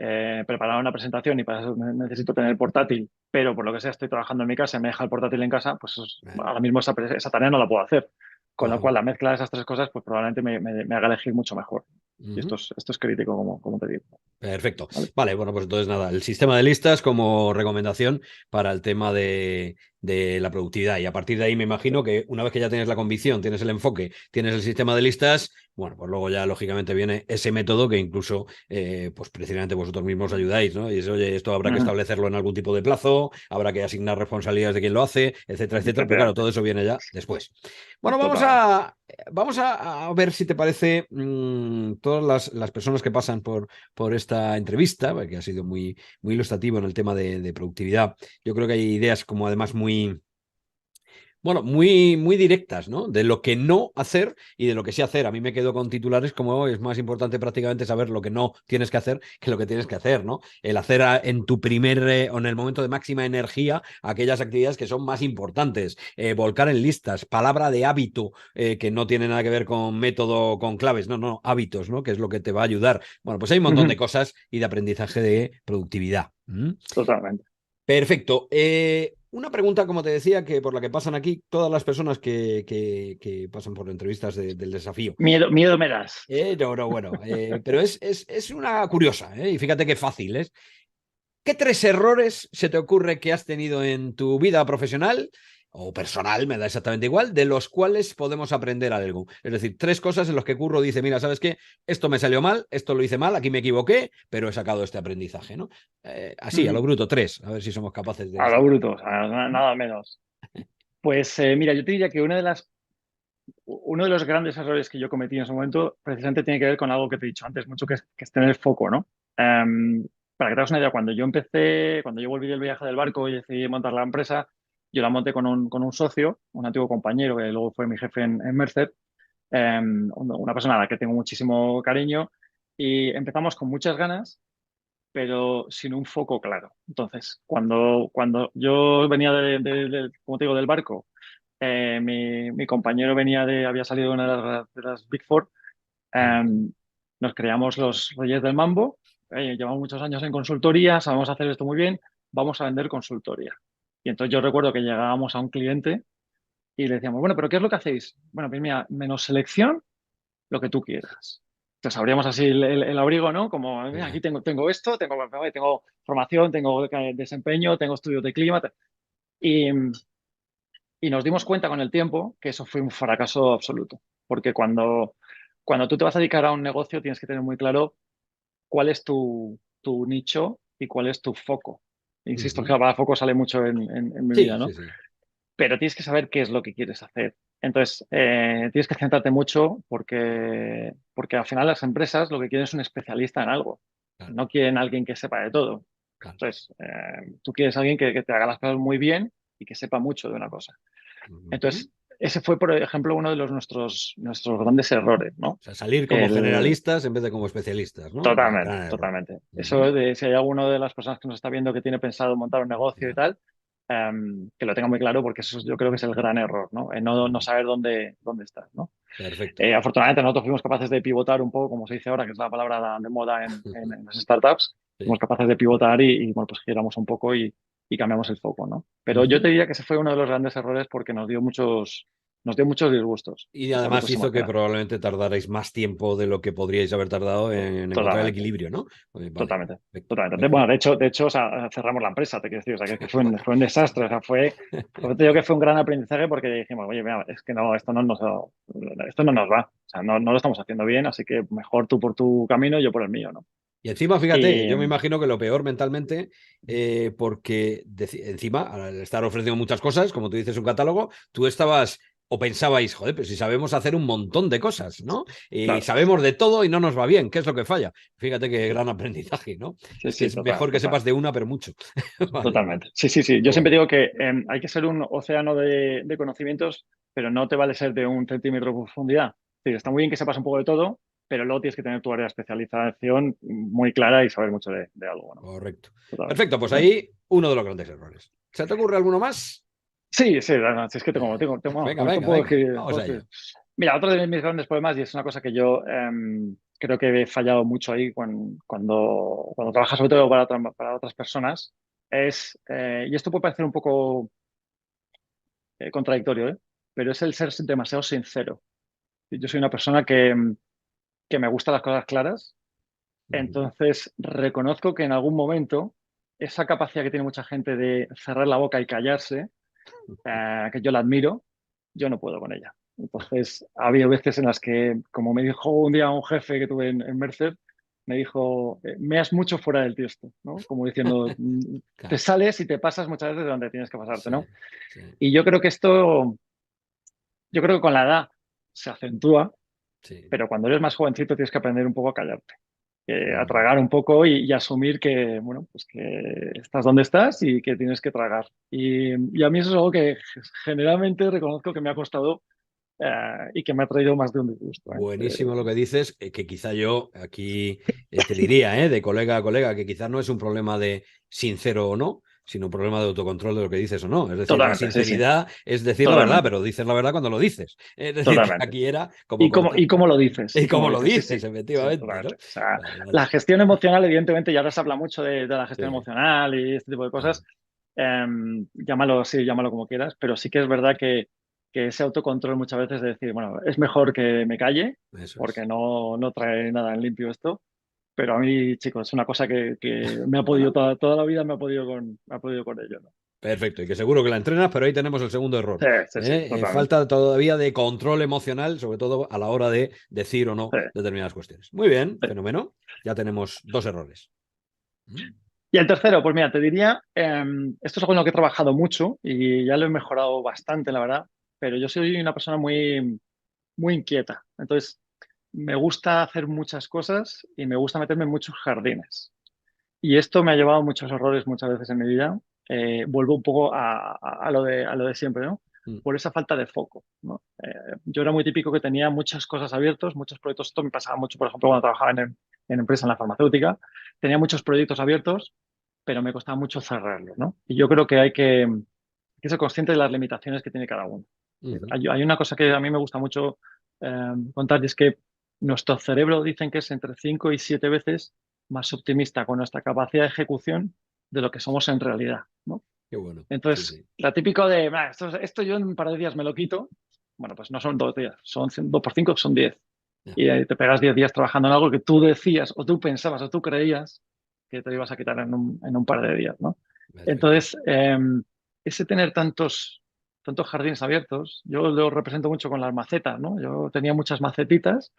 preparar una presentación y para eso necesito tener el portátil, pero por lo que sea estoy trabajando en mi casa y me deja el portátil en casa, pues bien. ahora mismo esa tarea no la puedo hacer. Con lo Ajá. cual, la mezcla de esas tres cosas, pues probablemente me haga elegir mucho mejor. Y Ujú. esto es crítico, como te digo. Perfecto. ¿Vale? Vale, bueno, pues entonces nada, el sistema de listas como recomendación para el tema de la productividad. Y a partir de ahí me imagino que una vez que ya tienes la convicción, tienes el enfoque, tienes el sistema de listas, bueno, pues luego ya lógicamente viene ese método que incluso, pues precisamente vosotros mismos ayudáis, ¿no? Y es, oye, esto habrá que Ujú. establecerlo en algún tipo de plazo, habrá que asignar responsabilidades de quien lo hace, etcétera, etcétera. Pero claro, Efectivamente. todo eso viene ya después. Bueno, Totalmente. vamos a ver si te parece todas las personas que pasan por esta entrevista, que ha sido muy, muy ilustrativo en el tema de productividad. Yo creo que hay ideas como además muy, bueno, muy, muy directas, ¿no? De lo que no hacer y de lo que sí hacer. A mí me quedo con titulares como es más importante prácticamente saber lo que no tienes que hacer que lo que tienes que hacer, ¿no? El hacer en tu o en el momento de máxima energía aquellas actividades que son más importantes. Volcar en listas, palabra de hábito, que no tiene nada que ver con método, con claves, no, hábitos, ¿no? Que es lo que te va a ayudar. Bueno, pues hay un montón de Ujú. cosas y de aprendizaje de productividad. ¿Mm? Totalmente. Perfecto. Una pregunta, como te decía, que por la que pasan aquí todas las personas que pasan por entrevistas del desafío. Miedo me das. No, bueno, pero es una curiosa, y fíjate qué fácil es. ¿Qué tres errores se te ocurre que has tenido en tu vida profesional o personal, me da exactamente igual, de los cuales podemos aprender algo. Es decir, 3 cosas en las que Curro dice, mira, ¿sabes qué? Esto me salió mal, esto lo hice mal, aquí me equivoqué, pero he sacado este aprendizaje, ¿no? Así, a lo bruto, 3, a ver si somos capaces de A lo sacar. bruto, o sea, nada menos. Pues mira, yo te diría que uno de los grandes errores que yo cometí en ese momento precisamente tiene que ver con algo que te he dicho antes, mucho que es tener foco, ¿no? Para que te hagas una idea, cuando yo volví del viaje del barco y decidí montar la empresa, yo la monté con un socio, un antiguo compañero que luego fue mi jefe en Mercer, una persona a la que tengo muchísimo cariño, y empezamos con muchas ganas, pero sin un foco claro. Entonces, cuando yo venía como te digo, del barco, mi compañero había salido de una de las Big Four. Nos creamos los Reyes del Mambo. Llevamos muchos años en consultoría, sabemos hacer esto muy bien, vamos a vender consultoría. Y entonces yo recuerdo que llegábamos a un cliente y le decíamos, bueno, pero ¿qué es lo que hacéis? Bueno, pues mira, menos selección, lo que tú quieras. Entonces abríamos así el abrigo, ¿no? Como, mira, aquí tengo esto, tengo formación, tengo desempeño, tengo estudios de clima. Y, y nos dimos cuenta con el tiempo que eso fue un fracaso absoluto. Porque cuando tú te vas a dedicar a un negocio tienes que tener muy claro cuál es tu nicho y cuál es tu foco. Insisto que la palabra foco sale mucho en mi vida, Sí, ¿no? sí, sí. Pero tienes que saber qué es lo que quieres hacer. Entonces, tienes que centrarte mucho porque al final las empresas lo que quieren es un especialista en algo. Claro, No quieren alguien que sepa de todo. claro. Entonces, tú quieres alguien que te haga las cosas muy bien y que sepa mucho de una cosa. Ujú. Entonces, ese fue, por ejemplo, uno de nuestros grandes errores, ¿no? O sea, salir como El, generalistas en vez de como especialistas, ¿no? Totalmente, Gran error. totalmente. Ujú. Eso de si hay alguno de las personas que nos está viendo que tiene pensado montar un negocio y Ya. tal, que lo tenga muy claro porque eso yo creo que es el gran error, ¿no? No Ujú. saber dónde estás, ¿no? Perfecto. Afortunadamente nosotros fuimos capaces de pivotar un poco, como se dice ahora, que es la palabra de moda en las startups. Fuimos Sí. capaces de pivotar bueno, pues giramos un poco y cambiamos el foco, ¿no? Pero yo Ujú. te diría que ese fue uno de los grandes errores porque nos dio muchos disgustos. Y Es lo que además puedes hizo que imaginar. probablemente tardarais más tiempo de lo que podríais haber tardado en encontrar el Totalmente. equilibrio, ¿no? Vale, Totalmente, perfecto, totalmente. perfecto. Bueno, de hecho, o sea, cerramos la empresa, te quiero decir, o sea, que fue un, Bueno, fue un sí. desastre, o sea, por eso te digo que fue un gran aprendizaje porque dijimos, oye, mira, es que no, esto no nos va, o sea, no lo estamos haciendo bien, así que mejor tú por tu camino y yo por el mío, ¿no? Y encima, fíjate, Y yo me imagino que lo peor mentalmente, porque encima, al estar ofreciendo muchas cosas, como tú dices, un catálogo, tú estabas o pensabais, joder, pero si sabemos hacer un montón de cosas, ¿no? Y claro, sabemos de todo y no nos va bien, ¿qué es lo que falla? Fíjate qué gran aprendizaje, ¿no? sí, Es que sí, es total, mejor que total, sepas de una, pero mucho. Vale, vale. totalmente. Sí, sí, sí. Yo Oh, siempre digo que hay que ser un océano de conocimientos, pero no te vale ser de 1 centímetro de profundidad. Sí, está muy bien que sepas un poco de todo, pero luego tienes que tener tu área de especialización muy clara y saber mucho de algo, ¿no? correcto. Totalmente, Perfecto, pues totalmente. ahí uno de los grandes errores. ¿Se te ocurre alguno más? Sí, sí, no, si es que vamos, Venga, con esto venga, puedo venga. escribir. Vamos a ello. Mira, otro de mis grandes problemas, y es una cosa que yo creo que he fallado mucho ahí cuando trabajas sobre todo para otras personas, y esto puede parecer un poco contradictorio, ¿eh? Pero es el ser demasiado sincero. Yo soy una persona que me gustan las cosas claras, Ujú. entonces reconozco que en algún momento esa capacidad que tiene mucha gente de cerrar la boca y callarse, que yo la admiro, yo no puedo con ella. Entonces, ha habido veces en las que, como me dijo un día un jefe que tuve en Mercer, me dijo, meas mucho fuera del tiesto, ¿no? Como diciendo, te Claro, sales y te pasas muchas veces de donde tienes que pasarte, sí, ¿no? sí. Y yo creo que con la edad se acentúa, Sí, pero cuando eres más jovencito tienes que aprender un poco a callarte, a tragar correcto. un poco y asumir que, bueno, pues que estás donde estás y que tienes que tragar. Y a mí eso es algo que generalmente reconozco que me ha costado y que me ha traído más de un disgusto. Buenísimo lo que dices, que quizá yo aquí te diría, de colega a colega, que quizá no es un problema de sincero o no, sino un problema de autocontrol de lo que dices o no. Es decir, la Totalmente, sí, sí, sinceridad es decir la verdad, totalmente, pero dices la verdad cuando lo dices. Es decir, que totalmente. aquí era como ¿Y cómo, cortar. y cómo lo dices? Y ¿Y cómo como lo lo dices? Sí, dices, sí, sí, efectivamente, ¿no? totalmente. O sea, Vale, la vale. gestión emocional, evidentemente, y ahora se habla mucho de la Sí, gestión emocional y este tipo de claro, cosas. Llámalo así, llámalo como quieras, pero sí que es verdad que ese autocontrol muchas veces de decir, bueno, es mejor que me calle eso es. porque no trae nada en limpio esto. Pero a mí, chicos, es una cosa que me ha podido Bueno, toda la vida me ha podido con ello, ¿no? Perfecto, y que seguro que la entrenas, pero ahí tenemos el segundo error. Sí, sí, sí, totalmente. Falta todavía de control emocional, sobre todo a la hora de decir o no Sí, determinadas cuestiones. Muy bien, sí. fenómeno. Ya tenemos 2 errores. ¿Mm? Y el tercero, pues mira, te diría, esto es algo en lo que he trabajado mucho y ya lo he mejorado bastante, la verdad, pero yo soy una persona muy inquieta. Entonces, me gusta hacer muchas cosas y me gusta meterme en muchos jardines. Y esto me ha llevado a muchos errores muchas veces en mi vida. Vuelvo un poco a lo de siempre, ¿no? Mm. Por esa falta de foco, ¿no? Yo era muy típico que tenía muchas cosas abiertas, muchos proyectos. Esto me pasaba mucho, por ejemplo, cuando trabajaba en empresa en la farmacéutica. Tenía muchos proyectos abiertos, pero me costaba mucho cerrarlos, ¿no? Y yo creo que hay que ser consciente de las limitaciones que tiene cada uno. Ujú. Hay una cosa que a mí me gusta mucho contar y es que nuestro cerebro dicen que es entre 5 y 7 veces más optimista con nuestra capacidad de ejecución de lo que somos en realidad, ¿no? Qué bueno. Sí, Entonces, sí. la típico de, "Ah, esto yo en un par de días me lo quito", bueno, pues no son 2 días, son 2 por 5 son 10. Ya. Y ahí te pegas 10 días trabajando en algo que tú decías o tú pensabas o tú creías que te ibas a quitar en un par de días, ¿no? Perfecto. Entonces, ese tener tantos jardines abiertos, yo lo represento mucho con las macetas, ¿no? Yo tenía muchas macetitas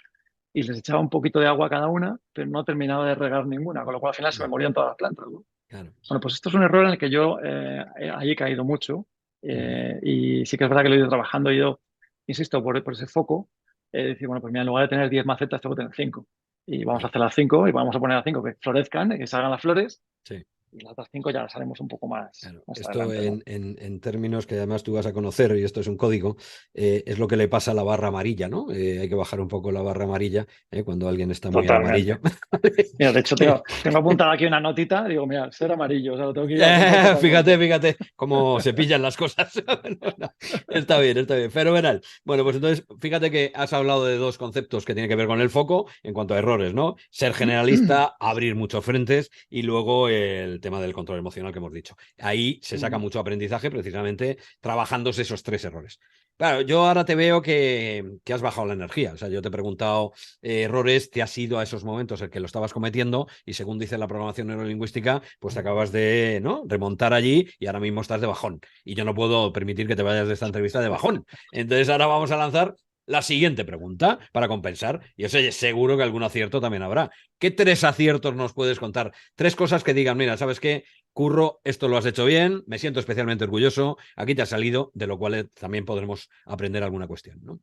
y les echaba un poquito de agua a cada una, pero no terminaba de regar ninguna, con lo cual al final se me Ya. morían todas las plantas, ¿no? Claro. Bueno, pues esto es un error en el que yo ahí he caído mucho Ujú. y sí que es verdad que lo he ido trabajando, he ido, insisto, por ese foco, decir, bueno, pues mira, en lugar de tener 10 macetas, tengo que tener 5. Y vamos a Claro. hacer las 5 y vamos a poner las 5 que florezcan, que salgan las flores, Sí. y las otras 5 ya las haremos un poco Claro, más esto adelante, ¿no? en términos que además tú vas a conocer, y esto es un código, es lo que le pasa a la barra amarilla, ¿no? Hay que bajar un poco la barra amarilla cuando alguien está muy en amarillo. Totalmente. Mira, de hecho, tengo apuntado aquí una notita, digo, mira, ser amarillo, o sea, lo tengo que ir apuntado Fíjate, totalmente. fíjate cómo se pillan las cosas. No, no, está bien, fenomenal. Bueno, pues entonces, fíjate que has hablado de 2 conceptos que tienen que ver con el foco en cuanto a errores, ¿no? Ser generalista, abrir muchos frentes y luego el tema del control emocional que hemos dicho. Ahí se saca mucho aprendizaje precisamente trabajándose esos 3 errores. Claro, yo ahora te veo que has bajado la energía. O sea, yo te he preguntado errores, te has ido a esos momentos en que lo estabas cometiendo y según dice la programación neurolingüística, pues te acabas de, ¿no?, remontar allí y ahora mismo estás de bajón. Y yo no puedo permitir que te vayas de esta entrevista de bajón. Entonces ahora vamos a lanzar la siguiente pregunta para compensar. Y eso seguro que algún acierto también habrá. ¿Qué 3 aciertos nos puedes contar? 3 cosas que digan, mira, ¿sabes qué? Curro, esto lo has hecho bien, me siento especialmente orgulloso, aquí te ha salido, de lo cual también podremos aprender alguna cuestión, ¿no?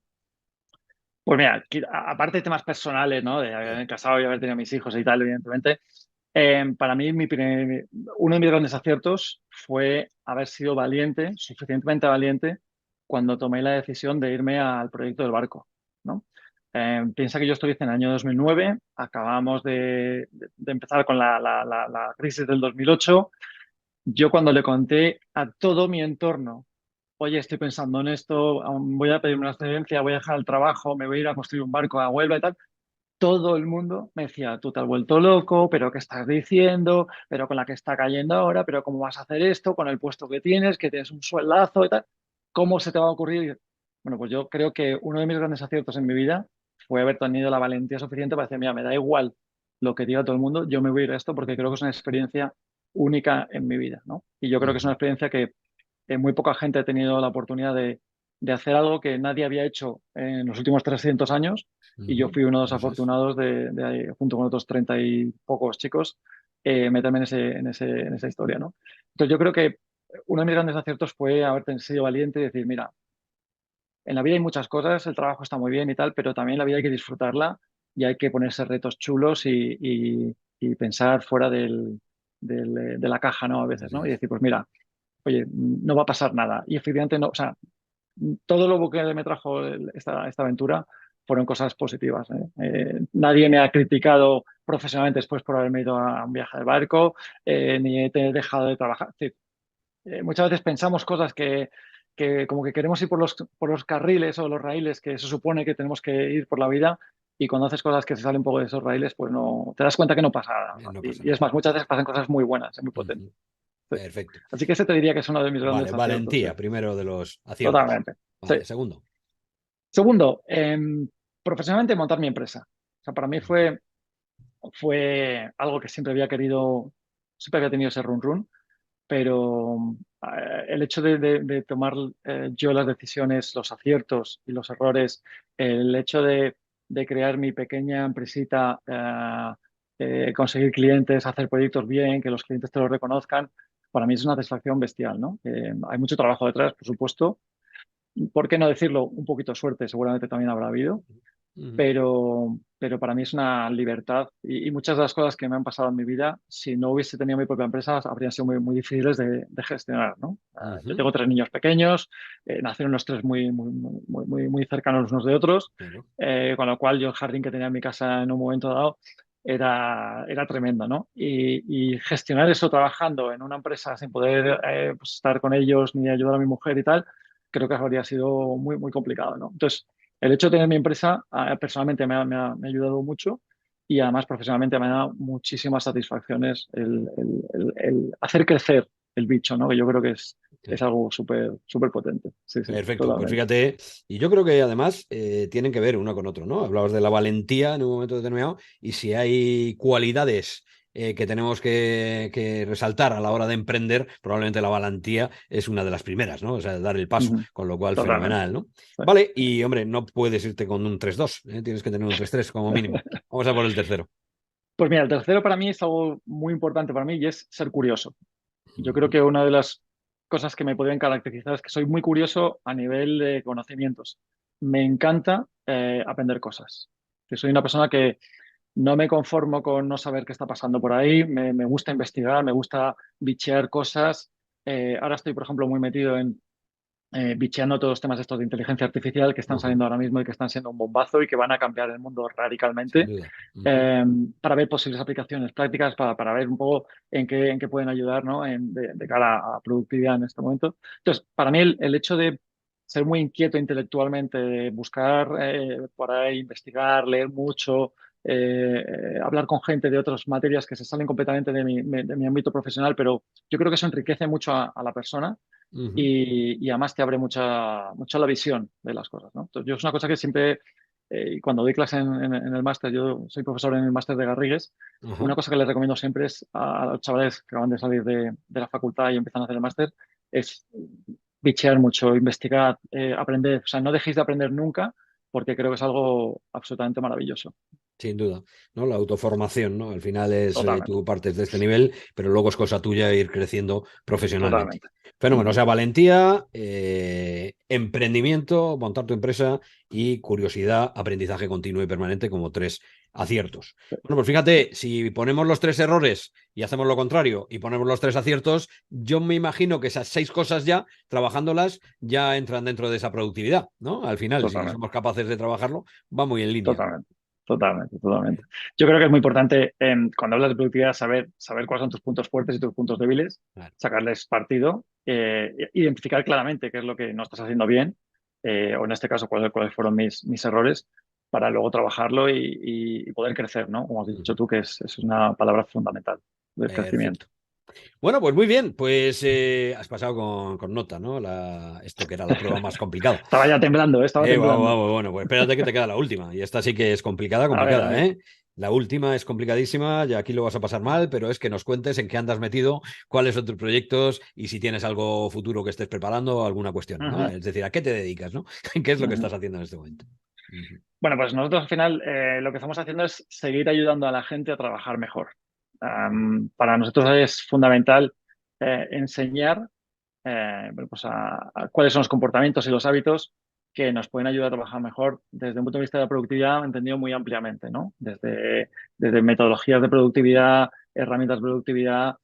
Pues mira, aparte de temas personales, ¿no? De haberme casado y haber tenido mis hijos y tal, evidentemente, para mí uno de mis grandes aciertos fue haber sido valiente, suficientemente valiente, cuando tomé la decisión de irme al proyecto del barco, ¿no? Piensa que yo estoy en el año 2009, acabamos de empezar con la crisis del 2008. Yo cuando le conté a todo mi entorno, oye, estoy pensando en esto, voy a pedirme una excedencia, voy a dejar el trabajo, me voy a ir a construir un barco a Huelva y tal, todo el mundo me decía, tú te has vuelto loco, pero ¿qué estás diciendo? Pero con la que está cayendo ahora, pero ¿cómo vas a hacer esto con el puesto que tienes un sueldazo y tal? ¿Cómo se te va a ocurrir? Bueno, pues yo creo que uno de mis grandes aciertos en mi vida fue haber tenido la valentía suficiente para decir, mira, me da igual lo que diga todo el mundo, yo me voy a ir a esto porque creo que es una experiencia única en mi vida, ¿no? Y yo creo que es una experiencia que muy poca gente ha tenido la oportunidad de hacer algo que nadie había hecho en los últimos 300 años y yo fui uno de los Eso es. afortunados junto con otros 30 y pocos chicos, meterme en esa historia, ¿no? Entonces yo creo que uno de mis grandes aciertos fue haber sido valiente y decir, mira, en la vida hay muchas cosas, el trabajo está muy bien y tal, pero también la vida hay que disfrutarla y hay que ponerse retos chulos y pensar fuera de la caja, ¿no? A veces, Eso ¿no? Y es. decir, pues mira, oye, no va a pasar nada. Y efectivamente no, o sea, todo lo que me trajo esta aventura fueron cosas positivas. Nadie me ha criticado profesionalmente después por haberme ido a un viaje de barco, ni he dejado de trabajar. Es decir, muchas veces pensamos cosas que como que queremos ir por los carriles o los raíles que se supone que tenemos que ir por la vida y cuando haces cosas que se salen un poco de esos raíles, pues no, te das cuenta que no pasa nada, ¿no? No pasa Y es nada. más, muchas veces pasan cosas muy buenas, muy potentes. Ujú. Sí. Perfecto. Así que ese te diría que es uno de mis Vale, grandes aciertos. Sí. valentía, primero de los aciertos. Totalmente. Sí. Vale, segundo. Segundo, profesionalmente montar mi empresa. O sea, para mí fue algo que siempre había querido, siempre había tenido ese run run. pero el hecho de tomar yo las decisiones, los aciertos y los errores, el hecho de crear mi pequeña empresita, conseguir clientes, hacer proyectos bien, que los clientes te lo reconozcan, para mí es una satisfacción bestial, ¿no? Hay mucho trabajo detrás, por supuesto. ¿Por qué no decirlo? Un poquito de suerte seguramente también habrá habido, Ujú. pero para mí es una libertad y muchas de las cosas que me han pasado en mi vida, si no hubiese tenido mi propia empresa, habrían sido muy difíciles de gestionar, ¿no? Yo Ujú. tengo 3 niños pequeños, nacieron los 3 muy cercanos los unos de otros, Claro. con lo cual yo el jardín que tenía en mi casa en un momento dado era tremendo, ¿no? Y gestionar eso trabajando en una empresa sin poder pues estar con ellos ni ayudar a mi mujer y tal, creo que habría sido muy complicado, ¿no? Entonces, el hecho de tener mi empresa personalmente me ha ayudado mucho y además profesionalmente me ha dado muchísimas satisfacciones el hacer crecer el bicho, ¿no? Que yo creo que es Sí. algo súper potente. Sí, sí, Perfecto, pues totalmente. fíjate, y yo creo que además tienen que ver uno con otro, ¿no? Hablabas de la valentía en un momento determinado y si hay cualidades que tenemos que resaltar a la hora de emprender, probablemente la valentía es una de las primeras, ¿no? O sea, dar el paso, Ujú. con lo cual Totalmente. fenomenal, ¿no? Sí, Vale, sí. y hombre, no puedes irte con un 3-2, ¿eh? Tienes que tener un 3-3 como mínimo. Vamos a por el tercero. Pues mira, el tercero para mí es algo muy importante para mí y es ser curioso. Yo creo Ujú. que una de las cosas que me podrían caracterizar es que soy muy curioso a nivel de conocimientos. Me encanta aprender cosas. Que soy una persona que no me conformo con no saber qué está pasando por ahí, me gusta investigar, me gusta bichear cosas. Ahora estoy, por ejemplo, muy metido en bicheando todos los temas estos de inteligencia artificial que están Ujú. saliendo ahora mismo y que están siendo un bombazo y que van a cambiar el mundo Sin radicalmente, duda. Ujú. para ver posibles aplicaciones prácticas, para ver un poco en qué pueden ayudar, ¿no? De cara a productividad en este momento. Entonces, para mí el hecho de ser muy inquieto intelectualmente, de buscar por ahí, investigar, leer mucho, hablar con gente de otras materias que se salen completamente de mi ámbito profesional, pero yo creo que eso enriquece mucho a la persona Ujú. y además te abre mucha la visión de las cosas, ¿no? Entonces, yo es una cosa que siempre, y cuando doy clase en el máster, yo soy profesor en el máster de Garrigues, Ajá. una cosa que les recomiendo siempre es a los chavales que acaban de salir de la facultad y empiezan a hacer el máster, es bichear mucho, investigar, aprender. O sea, no dejéis de aprender nunca, porque creo que es algo absolutamente maravilloso. Sin duda, ¿no? La autoformación, ¿no? Al final es, Totalmente, tú partes de este nivel, pero luego es cosa tuya ir creciendo profesionalmente. totalmente. Fenómeno, o Ujú. sea, valentía, emprendimiento, montar tu empresa y curiosidad, aprendizaje continuo y permanente como 3 aciertos. Bueno, pues fíjate, si ponemos los 3 errores y hacemos lo contrario y ponemos los 3 aciertos, yo me imagino que esas 6 cosas ya, trabajándolas, ya entran dentro de esa productividad, ¿no? Al final, si Totalmente. somos capaces de trabajarlo, va muy en línea. Totalmente, totalmente. Yo creo que es muy importante cuando hablas de productividad saber cuáles son tus puntos fuertes y tus puntos débiles, Claro. sacarles partido, identificar claramente qué es lo que no estás haciendo bien, o en este caso cuáles fueron mis errores, para luego trabajarlo y poder crecer, ¿no? Como has dicho Ujú. tú, que es una palabra fundamental del crecimiento. Perfecto. Bueno, pues muy bien, pues has pasado con nota, ¿no? Esto que era la prueba más complicada. Estaba ya temblando, estaba Vamos, temblando. vamos, bueno, pues espérate que te queda la última. Y esta sí que es complicada, A complicada, ver. ¿eh? La última es complicadísima y aquí lo vas a pasar mal, pero es que nos cuentes en qué andas metido, cuáles son tus proyectos y si tienes algo futuro que estés preparando o alguna cuestión, ¿no? Ujú, Es decir, ¿a qué te dedicas, ¿no? ¿Qué es lo que ujú. estás haciendo en este momento? Ujú. Bueno, pues nosotros al final lo que estamos haciendo es seguir ayudando a la gente a trabajar mejor. Para nosotros es fundamental enseñar bueno, pues a cuáles son los comportamientos y los hábitos que nos pueden ayudar a trabajar mejor desde un punto de vista de la productividad, entendido muy ampliamente, ¿no? Desde metodologías de productividad, herramientas de productividad,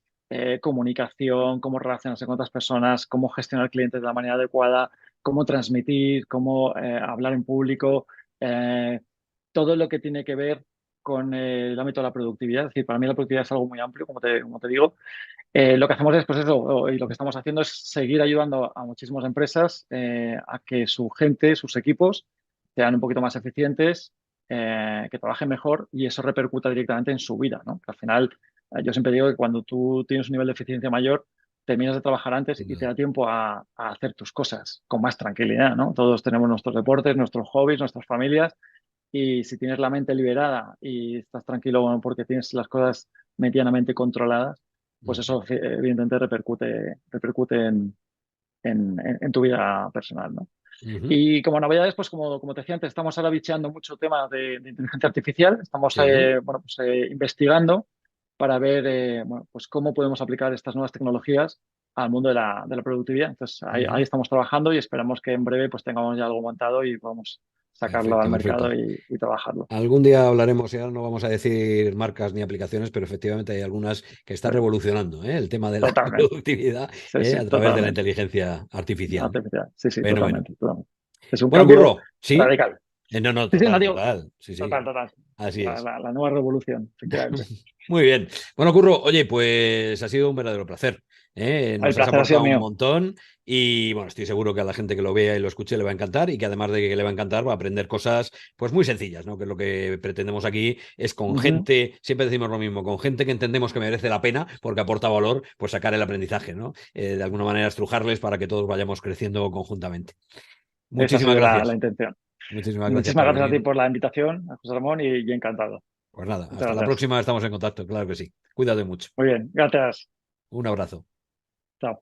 comunicación, cómo relacionarse con otras personas, cómo gestionar clientes de la manera adecuada, cómo transmitir, cómo hablar en público, eh, todo lo que tiene que ver con el ámbito de la productividad. Es decir, para mí la productividad es algo muy amplio, como te digo. Lo que hacemos es, pues eso, y lo que estamos haciendo es seguir ayudando a muchísimas empresas a que su gente, sus equipos, sean un poquito más eficientes, que trabajen mejor y eso repercuta directamente en su vida, ¿no? Que al final, yo siempre digo que cuando tú tienes un nivel de eficiencia mayor, terminas de trabajar antes Sin y te duda. da tiempo a hacer tus cosas con más tranquilidad, ¿no? Todos tenemos nuestros deportes, nuestros hobbies, nuestras familias y si tienes la mente liberada y estás tranquilo bueno, porque tienes las cosas medianamente controladas, pues eso evidentemente repercute en tu vida personal, ¿no? Ujú. Y como novedades, pues como te decía antes, estamos ahora bicheando mucho tema de inteligencia artificial. Estamos Sí. bueno, pues, investigando para ver bueno, pues cómo podemos aplicar estas nuevas tecnologías al mundo de la productividad. Entonces, ahí Ujú. estamos trabajando y esperamos que en breve pues tengamos ya algo montado y podamos sacarlo al Perfecto, mercado perfecto. y trabajarlo. Algún día hablaremos, y ahora no vamos a decir marcas ni aplicaciones, pero efectivamente hay algunas que están Sí, revolucionando, el tema de la totalmente. productividad, Sí, sí, a través de la totalmente. inteligencia artificial, ¿no? Artificial. Sí, sí, Bueno. totalmente, totalmente. Es un Bueno, cambio Curro, ¿sí? radical. No, no, Sí, sí, no total, digo, total. Sí, total, sí. total. Así La, es. la, la nueva revolución, efectivamente. Muy bien. Bueno, Curro, oye, pues ha sido un verdadero placer. El Nos has placer ha sido aportado un mío. montón y bueno, estoy seguro que a la gente que lo vea y lo escuche le va a encantar y que además de que le va a encantar va a aprender cosas pues muy sencillas, ¿no? Que es lo que pretendemos aquí es con Ujú. gente, siempre decimos lo mismo, con gente que entendemos que merece la pena porque aporta valor, pues sacar el aprendizaje, ¿no? De alguna manera estrujarles para que todos vayamos creciendo conjuntamente. Esa ha Muchísimas sido la gracias. intención. Muchísimas gracias Muchísimas por gracias a ti venir. por la invitación, a José Ramón, y encantado. Pues nada, Muchas hasta la gracias. próxima, estamos en contacto, claro que sí. Cuídate mucho. Muy bien, gracias. Un abrazo. Chao.